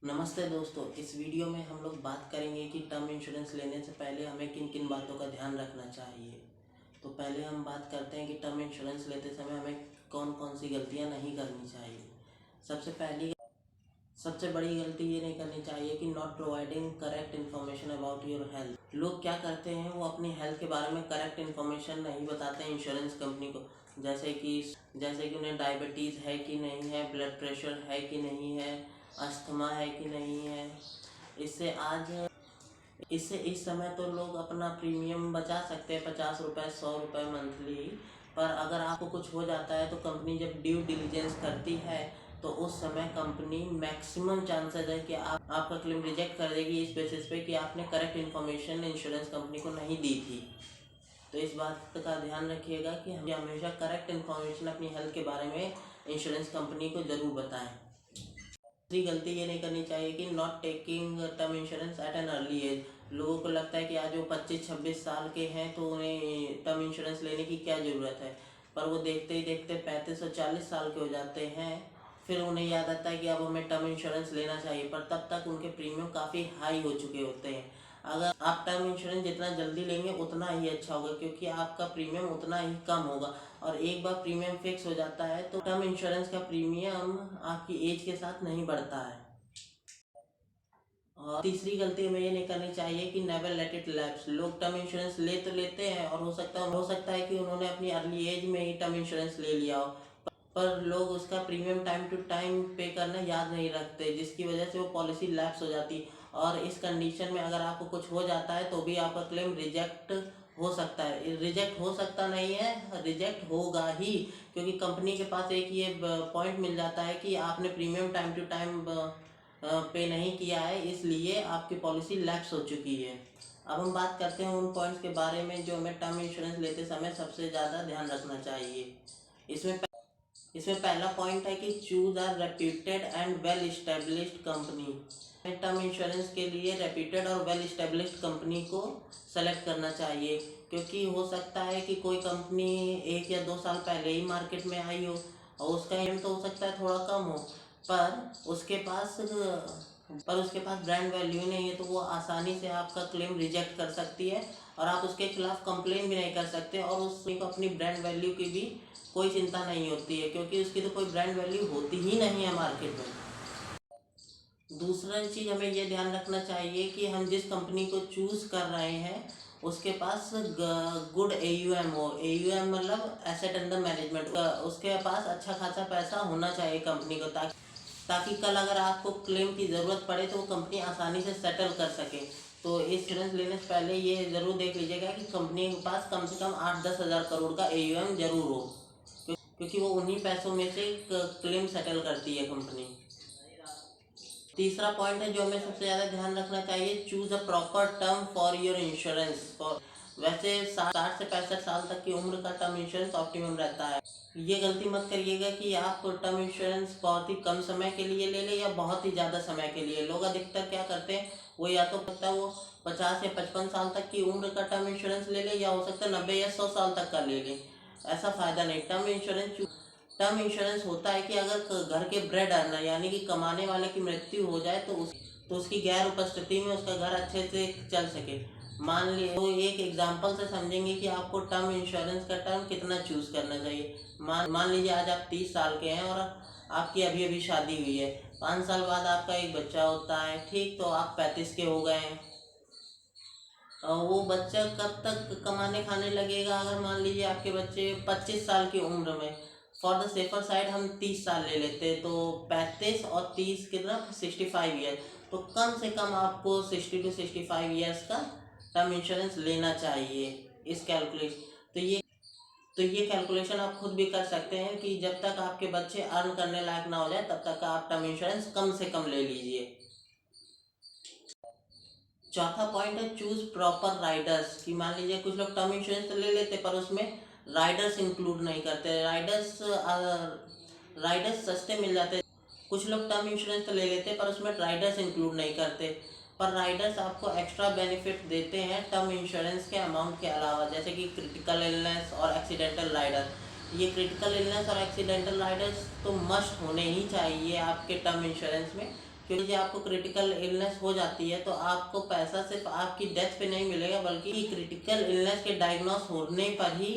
नमस्ते दोस्तों, इस वीडियो में हम लोग बात करेंगे कि टर्म इंश्योरेंस लेने से पहले हमें किन किन बातों का ध्यान रखना चाहिए। तो पहले हम बात करते हैं कि टर्म इंश्योरेंस लेते समय हमें कौन कौन सी गलतियां नहीं करनी चाहिए। सबसे बड़ी गलती ये नहीं करनी चाहिए कि not providing correct information about your health. लोग क्या करते हैं, वो अपनी हेल्थ के बारे में करेक्ट इन्फॉर्मेशन नहीं बताते हैं इंश्योरेंस कंपनी को। जैसे कि उन्हें डायबिटीज़ है कि नहीं है, ब्लड प्रेशर है कि नहीं है, अस्थमा है कि नहीं है। इससे आज इससे इस समय तो लोग अपना प्रीमियम बचा सकते हैं 50 रुपये 100 रुपये मंथली। पर अगर आपको कुछ हो जाता है तो कंपनी जब ड्यू डिलीजेंस करती है तो उस समय कंपनी मैक्सिमम चांसेस है कि आपका क्लेम रिजेक्ट कर देगी इस बेसिस पे कि आपने करेक्ट इन्फॉर्मेशन इंश्योरेंस कंपनी को नहीं दी थी। तो इस बात का ध्यान रखिएगा कि हम हमेशा करेक्ट इन्फॉर्मेशन अपनी हेल्थ के बारे में इंश्योरेंस कंपनी को ज़रूर बताएं। दूसरी गलती ये नहीं करनी चाहिए कि not taking term insurance at an early age. लोगों को लगता है कि आज वो 25-26 साल के हैं तो उन्हें टर्म इंश्योरेंस लेने की क्या ज़रूरत है, पर वो देखते ही देखते 35 और 40 साल के हो जाते हैं। फिर उन्हें याद आता है कि अब हमें टर्म इंश्योरेंस लेना चाहिए, पर तब तक उनके प्रीमियम काफ़ी हाई हो चुके होते हैं। अगर आप टर्म इंश्योरेंस जितना जल्दी लेंगे उतना ही अच्छा होगा, क्योंकि आपका प्रीमियम उतना ही कम होगा। और एक बार प्रीमियम फिक्स हो जाता है तो टर्म इंश्योरेंस का प्रीमियम आपकी एज के साथ नहीं बढ़ता है। और तीसरी गलती हमें ये नहीं करनी चाहिए कि नेवर लेट इट लैप्स। लोग टर्म इंश्योरेंस ले तो लेते हैं और हो सकता है कि उन्होंने अपनी अर्ली एज में ही टर्म इंश्योरेंस ले लिया हो, पर लोग उसका प्रीमियम टाइम टू टाइम पे करना याद नहीं रखते, जिसकी वजह से वो पॉलिसी लैप्स हो जाती। और इस कंडीशन में अगर आपको कुछ हो जाता है तो भी आपका क्लेम रिजेक्ट हो सकता है। रिजेक्ट हो सकता नहीं है, रिजेक्ट होगा ही, क्योंकि कंपनी के पास एक ये पॉइंट मिल जाता है कि आपने प्रीमियम टाइम टू टाइम पे नहीं किया है, इसलिए आपकी पॉलिसी लैप्स हो चुकी है। अब हम बात करते हैं उन पॉइंट्स के बारे में जो हमें टर्म इंश्योरेंस लेते समय सबसे ज़्यादा ध्यान रखना चाहिए। इसमें इसमें पहला पॉइंट है कि choose a reputed and well established company. Term insurance के लिए रेप्यूटेड और वेल इस्टेब्लिश्ड कंपनी को सेलेक्ट करना चाहिए, क्योंकि हो सकता है कि कोई कंपनी 1 या 2 साल पहले ही मार्केट में आई हो और उसका एम तो हो सकता है थोड़ा कम हो, पर उसके पास ब्रांड वैल्यू नहीं है, तो वो आसानी से आपका क्लेम रिजेक्ट कर सकती है और आप उसके खिलाफ कंप्लेन भी नहीं कर सकते और उसको अपनी ब्रांड वैल्यू की भी कोई चिंता नहीं होती है, क्योंकि उसकी तो कोई ब्रांड वैल्यू होती ही नहीं है मार्केट में। दूसरा चीज़ हमें ये ध्यान रखना चाहिए कि हम जिस कंपनी को चूज़ कर रहे हैं उसके पास गुड AUM हो। AUM मतलब एसेट अंडर मैनेजमेंट, उसके पास अच्छा खासा पैसा होना चाहिए कंपनी को, ताकि कल अगर आपको क्लेम की ज़रूरत पड़े तो वो कंपनी आसानी से सेटल कर सके। तो इंश्योरेंस लेने से पहले ये ज़रूर देख लीजिएगा कि कंपनी के पास कम से कम 8-10 हज़ार करोड़ का AUM जरूर हो, क्योंकि वो उन्हीं पैसों में से क्लेम सेटल करती है कंपनी। तीसरा पॉइंट है जो हमें सबसे ज़्यादा ध्यान रखना चाहिए, choose a proper term for your insurance. वैसे 60 से 65 साल तक की उम्र का टर्म इंश्योरेंस ऑप्टिमम रहता है। ये गलती मत करिएगा कि आप टर्म इंश्योरेंस बहुत ही कम समय के लिए ले लें या बहुत ही ज़्यादा समय के लिए। लोग अधिकतर क्या करते हैं, वो या तो पता वो 50 या 55 साल तक की उम्र का टर्म इंश्योरेंस ले लें, या हो सकता है 90 या 100 साल तक का ले लें। ऐसा फ़ायदा नहीं। टर्म इंश्योरेंस होता है कि अगर घर के ब्रेड अर्नर यानी कि कमाने वाले की मृत्यु हो जाए तो उसकी गैर उपस्थिति में उसका घर अच्छे से चल सके। मान ली तो एक एग्जांपल से समझेंगे कि आपको टर्म इंश्योरेंस का टर्म कितना चूज़ करना चाहिए। मान लीजिए आज आप 30 साल के हैं और आपकी अभी अभी शादी हुई है। 5 साल बाद आपका एक बच्चा होता है, ठीक, तो आप 35 के हो गए हैं। वो बच्चा कब तक कमाने खाने लगेगा? अगर मान लीजिए आपके बच्चे 25 साल की उम्र में, फॉर द सेफर साइड हम 30 साल ले लेते हैं, तो 35 और 30 कितना 65 ईयर। तो कम से कम आपको 60 to 65 ईयर्स का टर्म इंश्योरेंस लेना चाहिए। इस कैलकुलेशन तो ये कैलकुलेशन आप खुद भी कर सकते हैं कि जब तक आपके बच्चे अर्न करने लायक ना हो जाए तब तक आप टर्म इंश्योरेंस कम से कम ले लीजिए। चौथा पॉइंट है चूज प्रॉपर राइडर्स। कि मान लीजिए कुछ लोग टर्म इंश्योरेंस तो ले लेते पर उसमें राइडर्स इंक्लूड नहीं करते। राइडर्स सस्ते मिल जाते। कुछ लोग टर्म इंश्योरेंस तो ले लेते पर उसमें राइडर्स इंक्लूड नहीं करते, पर राइडर्स आपको एक्स्ट्रा बेनिफिट देते हैं टर्म इंश्योरेंस के अमाउंट के अलावा, जैसे कि क्रिटिकल इलनेस और एक्सीडेंटल राइडर। ये क्रिटिकल इलनेस और एक्सीडेंटल राइडर्स तो मस्ट होने ही चाहिए आपके टर्म इंश्योरेंस में, क्योंकि जब आपको क्रिटिकल इलनेस हो जाती है तो आपको पैसा सिर्फ आपकी डेथ पे नहीं मिलेगा, बल्कि क्रिटिकल इलनेस के डायग्नोस होने पर ही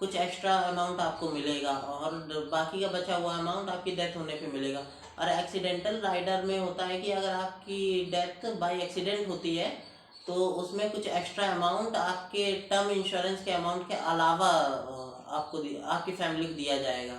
कुछ एक्स्ट्रा अमाउंट आपको मिलेगा और बाकी का बचा हुआ अमाउंट आपकी डेथ होने पे मिलेगा। और एक्सीडेंटल राइडर में होता है कि अगर आपकी डेथ बाय एक्सीडेंट होती है तो उसमें कुछ एक्स्ट्रा अमाउंट आपके टर्म इंश्योरेंस के अमाउंट के अलावा आपकी फैमिली को दिया जाएगा।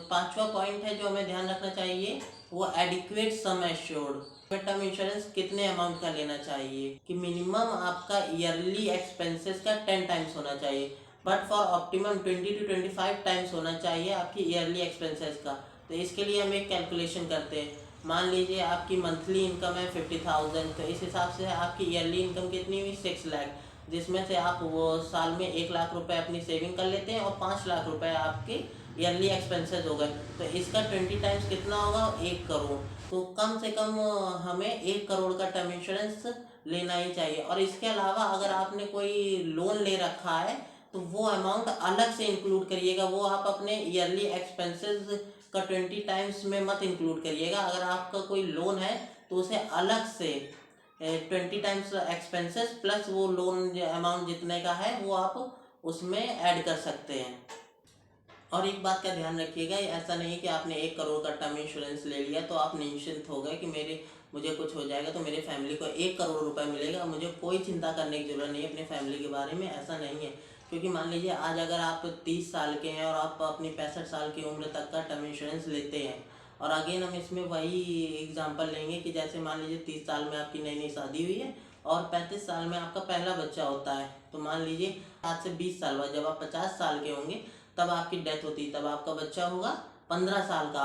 पांचवा पॉइंट है जो हमें ध्यान रखना चाहिए, वो adequate sum assured. Term insurance कितने अमाउंट का लेना चाहिए कि मिनिमम आपका ईयरली एक्सपेंसेस का 10 टाइम्स होना चाहिए, but for optimum 20 to 25 times होना चाहिए आपकी ईयरली एक्सपेंसेस का। तो इसके लिए हम एक कैलकुलेशन करते हैं। मान लीजिए आपकी मंथली इनकम है 50,000, तो इस हिसाब से आपकी ईयरली इनकम कितनी हुई 6 लाख, जिसमें से आप वो साल में 1 लाख रुपए अपनी सेविंग कर लेते हैं और 5 लाख रुपए आपके ईयरली एक्सपेंसेस हो गए। तो इसका 20 टाइम्स कितना होगा, 1 करोड़। तो कम से कम हमें 1 करोड़ का टर्म इंश्योरेंस लेना ही चाहिए। और इसके अलावा अगर आपने कोई लोन ले रखा है तो वो अमाउंट अलग से इंक्लूड करिएगा, वो आप अपने ईयरली एक्सपेंसेस का 20 टाइम्स में मत इंक्लूड करिएगा। अगर आपका कोई लोन है तो उसे अलग से 20 टाइम्स एक्सपेंसेस प्लस वो लोन अमाउंट जितने का है वो आप उसमें ऐड कर सकते हैं। और एक बात का ध्यान रखिएगा, ऐसा नहीं कि आपने 1 करोड़ का टर्म इंश्योरेंस ले लिया तो आप निश्चिंत हो गए कि मुझे कुछ हो जाएगा तो मेरे फैमिली को 1 करोड़ रुपए मिलेगा, मुझे कोई चिंता करने की जरूरत नहीं है अपनी फैमिली के बारे में। ऐसा नहीं है, क्योंकि मान लीजिए आज अगर आप 30 साल के हैं और आप अपनी 65 साल की उम्र तक का टर्म इंश्योरेंस लेते हैं, और अगेन हम इसमें वही एग्जांपल लेंगे कि जैसे मान लीजिए 30 साल में आपकी नई नई शादी हुई है और 35 साल में आपका पहला बच्चा होता है, तो मान लीजिए आज से 20 साल बाद जब आप 50 साल के होंगे तब आपकी डेथ होती है, तब आपका बच्चा होगा 15 साल का।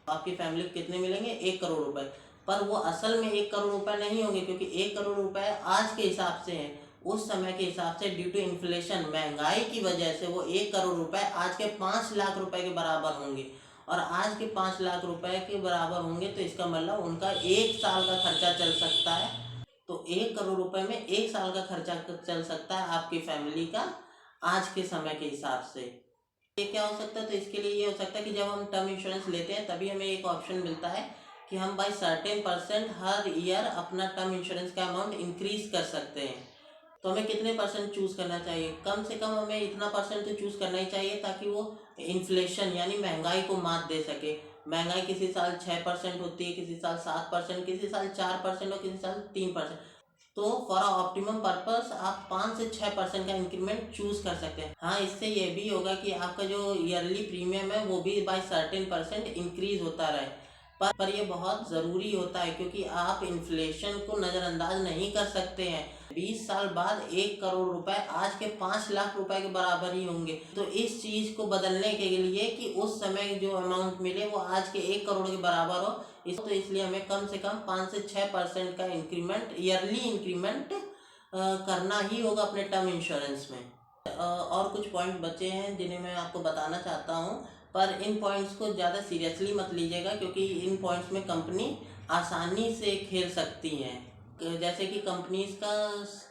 आपकी फैमिली को कितने मिलेंगे, 1 करोड़ रुपए। पर वो असल में 1 करोड़ रुपए नहीं होंगे, क्योंकि 1 करोड़ रुपए आज के हिसाब से हैं, उस समय के हिसाब से ड्यू टू इन्फ्लेशन, महंगाई की वजह से वो 1 करोड़ रुपए आज के 5 लाख रुपए के बराबर होंगे। और आज के 5 लाख रुपए के बराबर होंगे तो इसका मतलब उनका 1 साल का खर्चा चल सकता है। तो 1 करोड़ रुपए में 1 साल का खर्चा चल सकता है आपकी फैमिली का आज के समय के हिसाब से। ये क्या हो सकता है, तो इसके लिए ये हो सकता है कि जब हम टर्म इंश्योरेंस लेते हैं तभी हमें एक ऑप्शन मिलता है कि हम बाई सर्टेन % हर ईयर अपना टर्म इंश्योरेंस का अमाउंट इंक्रीज कर सकते हैं। तो हमें कितने % चूज करना चाहिए, कम से कम हमें इतना % तो चूज करना ही चाहिए ताकि वो इन्फ्लेशन यानी महंगाई को मात दे सके। महंगाई किसी साल 6% होती है, किसी साल 7%, किसी साल 4% और किसी साल 3%। तो फॉर ऑप्टिमम पर्पस आप 5 से 6% का इंक्रीमेंट चूज कर सकते हैं। हाँ, इससे ये भी होगा कि आपका जो ईयरली प्रीमियम है वो भी बाई सर्टेन % इंक्रीज होता रहे। पर ये बहुत ज़रूरी होता है, क्योंकि आप इन्फ्लेशन को नज़रअंदाज नहीं कर सकते हैं। 20 साल बाद 1 करोड़ रुपए आज के 5 लाख रुपए के बराबर ही होंगे। तो इस चीज़ को बदलने के लिए कि उस समय जो अमाउंट मिले वो आज के 1 करोड़ के बराबर हो, तो इसलिए हमें कम से कम 5 से 6% का इंक्रीमेंट, ईयरली इंक्रीमेंट करना ही होगा अपने टर्म इंश्योरेंस में। और कुछ पॉइंट बचे हैं जिन्हें मैं आपको बताना चाहता हूँ, पर इन पॉइंट्स को ज़्यादा सीरियसली मत लीजिएगा, क्योंकि इन पॉइंट्स में कंपनी आसानी से खेल सकती हैं। जैसे कि कंपनीज का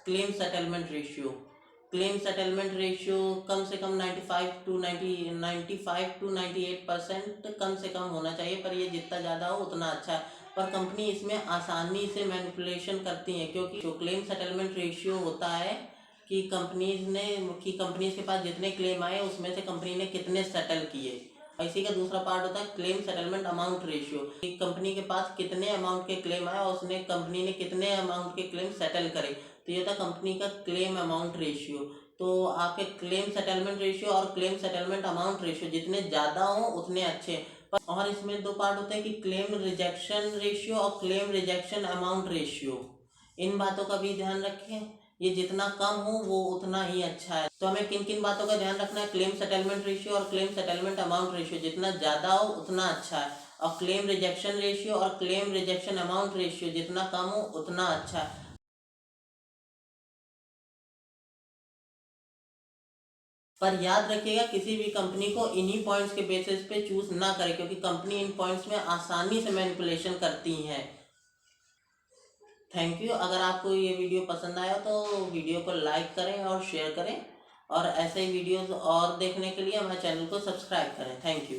क्लेम सेटलमेंट रेशियो कम से कम 95 to 98% कम से कम होना चाहिए, पर ये जितना ज़्यादा हो उतना अच्छा है। पर कंपनी इसमें आसानी से मैनिपुलेशन करती हैं, क्योंकि जो क्लेम सेटलमेंट रेशियो होता है कि कंपनीज के पास जितने क्लेम आए उसमें से कंपनी ने कितने सेटल किए। इसी का दूसरा पार्ट होता है क्लेम सेटलमेंट अमाउंट रेशियो, कि कंपनी के पास कितने अमाउंट के क्लेम आए और कंपनी ने कितने अमाउंट के क्लेम सेटल करे। तो ये था कंपनी का क्लेम अमाउंट रेशियो। तो आपके क्लेम सेटलमेंट रेशियो और क्लेम सेटलमेंट अमाउंट रेशियो जितने ज़्यादा हों उतने अच्छे। और इसमें 2 पार्ट होते हैं कि क्लेम रिजेक्शन रेशियो और क्लेम रिजेक्शन अमाउंट रेशियो। इन बातों का भी ध्यान रखें, ये जितना कम हो वो उतना ही अच्छा है। तो हमें किन किन बातों का ध्यान रखना है, क्लेम सेटलमेंट रेशियो और क्लेम सेटलमेंट अमाउंट रेशियो जितना ज़्यादा हो उतना अच्छा है, और क्लेम रिजेक्शन रेशियो और क्लेम रिजेक्शन अमाउंट रेशियो जितना कम हो उतना अच्छा है। पर याद रखिएगा किसी भी कंपनी को इन्हीं पॉइंट्स के बेसिस पे चूज ना करें, क्योंकि कंपनी इन पॉइंट्स में आसानी से मैनिपुलेशन करती हैं। Thank you. अगर आपको ये वीडियो पसंद आया तो वीडियो को लाइक करें और शेयर करें, और ऐसे ही वीडियोस और देखने के लिए हमारे चैनल को सब्सक्राइब करें। Thank you.